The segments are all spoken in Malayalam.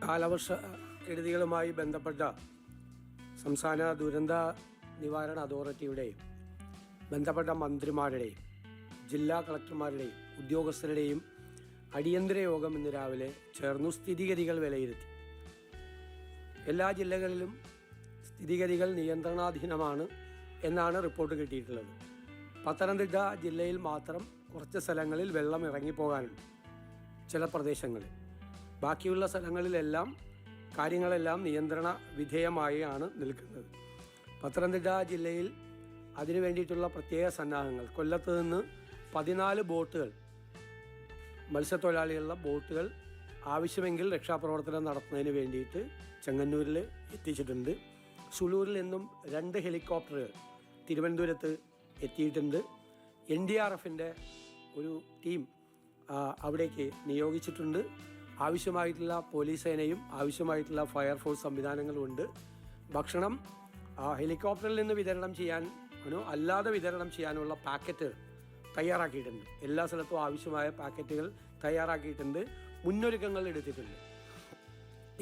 കാലവർഷ കെടുതികളുമായി ബന്ധപ്പെട്ട സംസ്ഥാന ദുരന്ത നിവാരണ അതോറിറ്റിയുടെയും ബന്ധപ്പെട്ട മന്ത്രിമാരുടെയും ജില്ലാ കളക്ടർമാരുടെയും ഉദ്യോഗസ്ഥരുടെയും അടിയന്തര യോഗം ഇന്ന് രാവിലെ ചേർന്നു സ്ഥിതിഗതികൾ വിലയിരുത്തി. എല്ലാ ജില്ലകളിലും സ്ഥിതിഗതികൾ നിയന്ത്രണാധീനമാണ് എന്നാണ് റിപ്പോർട്ട് കിട്ടിയിട്ടുള്ളത്. പത്തനംതിട്ട ജില്ലയിൽ മാത്രം കുറച്ച് സ്ഥലങ്ങളിൽ വെള്ളം ഇറങ്ങിപ്പോകാനുണ്ട്, ചില പ്രദേശങ്ങളിൽ. ബാക്കിയുള്ള സ്ഥലങ്ങളിലെല്ലാം കാര്യങ്ങളെല്ലാം നിയന്ത്രണ വിധേയമായാണ് നിൽക്കുന്നത്. പത്തനംതിട്ട ജില്ലയിൽ അതിനു വേണ്ടിയിട്ടുള്ള പ്രത്യേക സന്നാഹങ്ങൾ, കൊല്ലത്ത് നിന്ന് 14 ബോട്ടുകൾ, മത്സ്യത്തൊഴിലാളികളുടെ ബോട്ടുകൾ ആവശ്യമെങ്കിൽ രക്ഷാപ്രവർത്തനം നടത്തുന്നതിന് വേണ്ടിയിട്ട് ചെങ്ങന്നൂരിൽ എത്തിച്ചിട്ടുണ്ട്. സുളൂരിൽ നിന്നും 2 ഹെലികോപ്റ്ററുകൾ തിരുവനന്തപുരത്ത് എത്തിയിട്ടുണ്ട്. NDRFൻ്റെ ഒരു ടീം അവിടേക്ക് നിയോഗിച്ചിട്ടുണ്ട്. ആവശ്യമായിട്ടുള്ള പോലീസ് സേനയും ആവശ്യമായിട്ടുള്ള ഫയർഫോഴ്സ് സംവിധാനങ്ങളുമുണ്ട്. ഭക്ഷണം ഹെലികോപ്റ്ററിൽ നിന്ന് വിതരണം ചെയ്യാനോ അല്ലാതെ വിതരണം ചെയ്യാനുള്ള പാക്കറ്റുകൾ തയ്യാറാക്കിയിട്ടുണ്ട്. എല്ലാ സ്ഥലത്തും ആവശ്യമായ പാക്കറ്റുകൾ തയ്യാറാക്കിയിട്ടുണ്ട്. മുന്നൊരുക്കങ്ങൾ എടുത്തിട്ടുണ്ട്.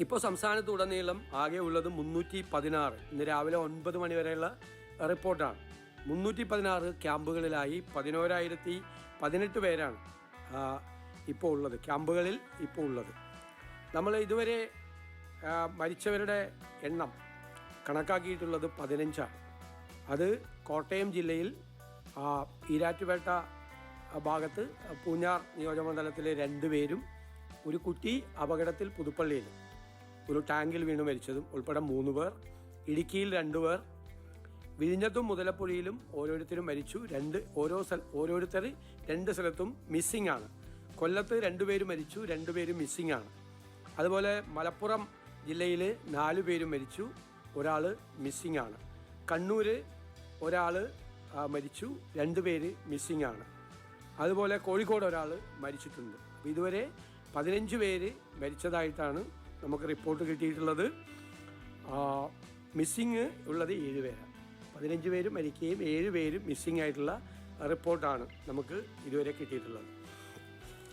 ഇപ്പോൾ സംസ്ഥാനത്തുടനീളം ആകെ ഉള്ളത് 316. ഇന്ന് രാവിലെ 9 മണി വരെയുള്ള റിപ്പോർട്ടാണ്. 316 ക്യാമ്പുകളിലായി 11,018 പേരാണ് ഇപ്പോൾ ഉള്ളത്, ക്യാമ്പുകളിൽ ഇപ്പോൾ ഉള്ളത്. നമ്മൾ ഇതുവരെ മരിച്ചവരുടെ എണ്ണം കണക്കാക്കിയിട്ടുള്ളത് 15ആണ്. അത് കോട്ടയം ജില്ലയിൽ ഈരാറ്റുപേട്ട ഭാഗത്ത് പൂഞ്ഞാർ നിയോജകമണ്ഡലത്തിലെ 2 പേരും ഒരു കുട്ടി അപകടത്തിൽ പുതുപ്പള്ളിയിൽ ഒരു ടാങ്കിൽ വീണ് മരിച്ചതും ഉൾപ്പെടെ 3 പേർ, ഇടുക്കിയിൽ 2 പേർ, വിഴിഞ്ഞത്തും മുതലപ്പുഴയിലും ഓരോരുത്തരും മരിച്ചു. ഓരോരുത്തർ 2 സ്ഥലത്തും മിസ്സിംഗ് ആണ്. കൊല്ലത്ത് 2 പേര് മരിച്ചു, 2 പേര് മിസ്സിംഗ് ആണ്. അതുപോലെ മലപ്പുറം ജില്ലയിൽ 4 പേര് മരിച്ചു, ഒരാൾ മിസ്സിംഗ് ആണ്. കണ്ണൂർ ഒരാൾ മരിച്ചു, 2 പേര് മിസ്സിംഗ് ആണ്. അതുപോലെ കോഴിക്കോട് ഒരാൾ മരിച്ചിട്ടുണ്ട്. അപ്പോൾ ഇതുവരെ 15 പേര് മരിച്ചതായിട്ടാണ് നമുക്ക് റിപ്പോർട്ട് കിട്ടിയിട്ടുള്ളത്. മിസ്സിങ് ഉള്ളത് 7 പേരാണ്. 15 പേര് മരിക്കുകയും 7 പേര് മിസ്സിംഗ് ആയിട്ടുള്ള റിപ്പോർട്ടാണ് നമുക്ക് ഇതുവരെ കിട്ടിയിട്ടുള്ളത്.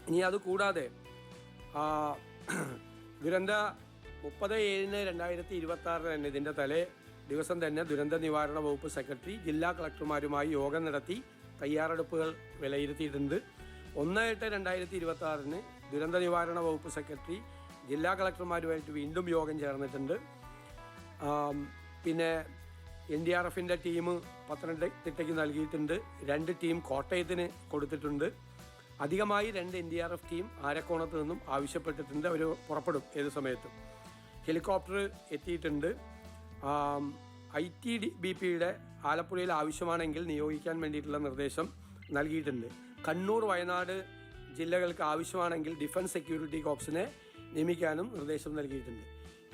ഇനി അതുകൂടാതെ ദുരന്ത 30/7/2026 തന്നെ ഇതിൻ്റെ ദിവസം തന്നെ ദുരന്ത നിവാരണ വകുപ്പ് സെക്രട്ടറി ജില്ലാ കളക്ടർമാരുമായി യോഗം നടത്തി തയ്യാറെടുപ്പുകൾ വിലയിരുത്തിയിട്ടുണ്ട്. 1/8/2026 ദുരന്ത നിവാരണ വകുപ്പ് സെക്രട്ടറി ജില്ലാ കളക്ടർമാരുമായിട്ട് വീണ്ടും യോഗം ചേർന്നിട്ടുണ്ട്. പിന്നെ NDRFൻ്റെ ടീം പത്തനംതിട്ടയ്ക്ക് നൽകിയിട്ടുണ്ട്. 2 ടീം കോട്ടയത്തിന് കൊടുത്തിട്ടുണ്ട്. അധികമായി 2 NDRF ടീം ആരക്കോണത്ത് നിന്നും ആവശ്യപ്പെട്ടിട്ടുണ്ട്. അവർ പുറപ്പെടും ഏത് സമയത്തും. ഹെലികോപ്റ്റർ എത്തിയിട്ടുണ്ട്. ITBPയുടെ ആലപ്പുഴയിൽ ആവശ്യമാണെങ്കിൽ നിയോഗിക്കാൻ വേണ്ടിയിട്ടുള്ള നിർദ്ദേശം നൽകിയിട്ടുണ്ട്. കണ്ണൂർ, വയനാട് ജില്ലകൾക്ക് ആവശ്യമാണെങ്കിൽ ഡിഫൻസ് സെക്യൂരിറ്റി കോർപ്സിനെ നിയമിക്കാനും നിർദ്ദേശം നൽകിയിട്ടുണ്ട്.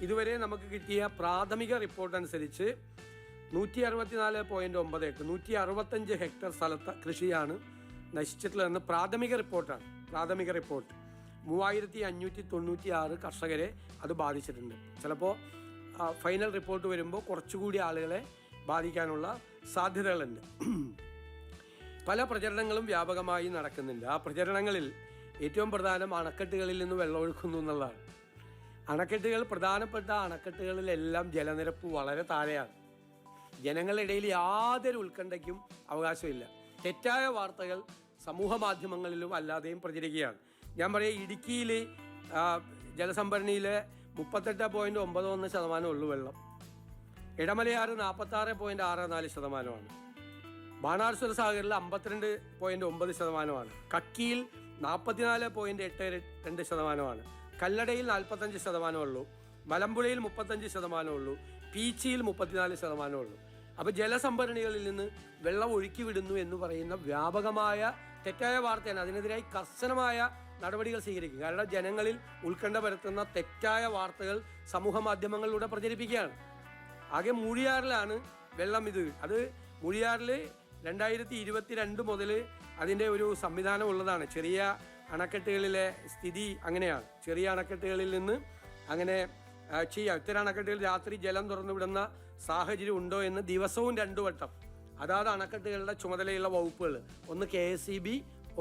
ഇതുവരെ നമുക്ക് കിട്ടിയ പ്രാഥമിക റിപ്പോർട്ട് അനുസരിച്ച് 164.98 165 ഹെക്ടർ സ്ഥലത്ത് കൃഷിയാണ് നശിച്ചിട്ടുള്ളതെന്ന് പ്രാഥമിക റിപ്പോർട്ടാണ്. പ്രാഥമിക റിപ്പോർട്ട് 3596 കർഷകരെ അത് ബാധിച്ചിട്ടുണ്ട്. ചിലപ്പോൾ ഫൈനൽ റിപ്പോർട്ട് വരുമ്പോൾ കുറച്ചുകൂടി ആളുകളെ ബാധിക്കാനുള്ള സാധ്യതകളുണ്ട്. പല പ്രചരണങ്ങളും വ്യാപകമായി നടക്കുന്നുണ്ട്. ആ പ്രചരണങ്ങളിൽ ഏറ്റവും പ്രധാനം അണക്കെട്ടുകളിൽ നിന്ന് വെള്ളമൊഴുക്കുന്നു എന്നുള്ളതാണ്. പ്രധാനപ്പെട്ട അണക്കെട്ടുകളിലെല്ലാം ജലനിരപ്പ് വളരെ താഴെയാണ്. ജനങ്ങളുടെ ഇടയിൽ യാതൊരു ഉത്കണ്ഠയ്ക്കും അവകാശമില്ല. തെറ്റായ വാർത്തകൾ സമൂഹ മാധ്യമങ്ങളിലും അല്ലാതെയും പ്രചരിക്കുകയാണ്. ഞാൻ പറയാം, ഇടുക്കിയിൽ ജലസംഭരണിയിലെ 38.91% ഉള്ളു വെള്ളം. ഇടമലയാറ് 46.64%. ബാണാസുര സാഗറിൽ 52.9%. കക്കിയിൽ 44.82%. കല്ലടയിൽ 45% ഉള്ളൂ. മലമ്പുഴയിൽ 35% ഉള്ളൂ. പീച്ചിയിൽ 34% ഉള്ളൂ. അപ്പോൾ ജലസംഭരണികളിൽ നിന്ന് വെള്ളം ഒഴുക്കി വിടുന്നു എന്ന് പറയുന്ന വ്യാപകമായ തെറ്റായ വാർത്തയാണ്. അതിനെതിരായി കർശനമായ നടപടികൾ സ്വീകരിക്കും. കാരണം ജനങ്ങളിൽ ഉത്കണ്ഠ പരത്തുന്ന തെറ്റായ വാർത്തകൾ സമൂഹ മാധ്യമങ്ങളിലൂടെ പ്രചരിപ്പിക്കുകയാണ്. ആകെ മൂഴിയാറിലാണ് വെള്ളം. അത് മൂഴിയാറിൽ 2022 മുതൽ അതിൻ്റെ ഒരു സംവിധാനം ഉള്ളതാണ്. ചെറിയ അണക്കെട്ടുകളിലെ സ്ഥിതി അങ്ങനെയാണ്. ചെറിയ അണക്കെട്ടുകളിൽ നിന്ന് അങ്ങനെ ചെയ്യാം. ഇത്തരം അണക്കെട്ടുകൾ രാത്രി ജലം തുറന്നു വിടുന്ന സാഹചര്യം ഉണ്ടോ എന്ന് ദിവസവും 2 വട്ടം അതാത് അണക്കെട്ടുകളുടെ ചുമതലയുള്ള വകുപ്പുകൾ, ഒന്ന് KSEB,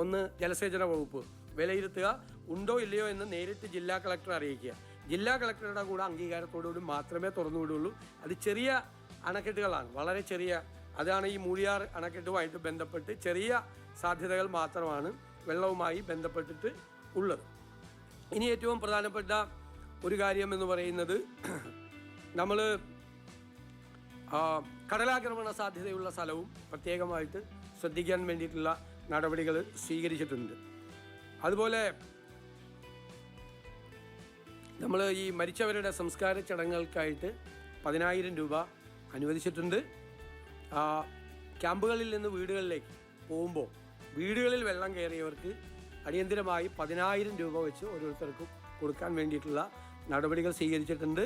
ഒന്ന് ജലസേചന വകുപ്പ്, വിലയിരുത്തുക. ഉണ്ടോ ഇല്ലയോ എന്ന് നേരിട്ട് ജില്ലാ കളക്ടർ അറിയിക്കുക. ജില്ലാ കളക്ടറുടെ കൂടെ അംഗീകാരത്തോടുകൂടി മാത്രമേ തുറന്നു വിടുകയുള്ളൂ. അത് ചെറിയ അണക്കെട്ടുകളാണ്, വളരെ ചെറിയ. അതാണ് ഈ മൂഴിയാർ അണക്കെട്ടുമായിട്ട് ബന്ധപ്പെട്ട് ചെറിയ സാധ്യതകൾ മാത്രമാണ് വെള്ളവുമായി ബന്ധപ്പെട്ടിട്ട് ഉള്ളത്. ഇനി ഏറ്റവും പ്രധാനപ്പെട്ട ഒരു കാര്യം എന്ന് പറയുന്നത്, നമ്മൾ കടലാക്രമണ സാധ്യതയുള്ള സ്ഥലവും പ്രത്യേകമായിട്ട് ശ്രദ്ധിക്കാൻ വേണ്ടിയിട്ടുള്ള നടപടികൾ സ്വീകരിച്ചിട്ടുണ്ട്. അതുപോലെ നമ്മൾ ഈ മരിച്ചവരുടെ സംസ്കാര ചടങ്ങുകൾക്കായിട്ട് 10,000 രൂപ അനുവദിച്ചിട്ടുണ്ട്. ക്യാമ്പുകളിൽ നിന്ന് വീടുകളിലേക്ക് പോകുമ്പോൾ വീടുകളിൽ വെള്ളം കയറിയവർക്ക് അടിയന്തിരമായി 10,000 രൂപ വെച്ച് ഓരോരുത്തർക്കും കൊടുക്കാൻ വേണ്ടിയിട്ടുള്ള നടപടികൾ സ്വീകരിച്ചിട്ടുണ്ട്.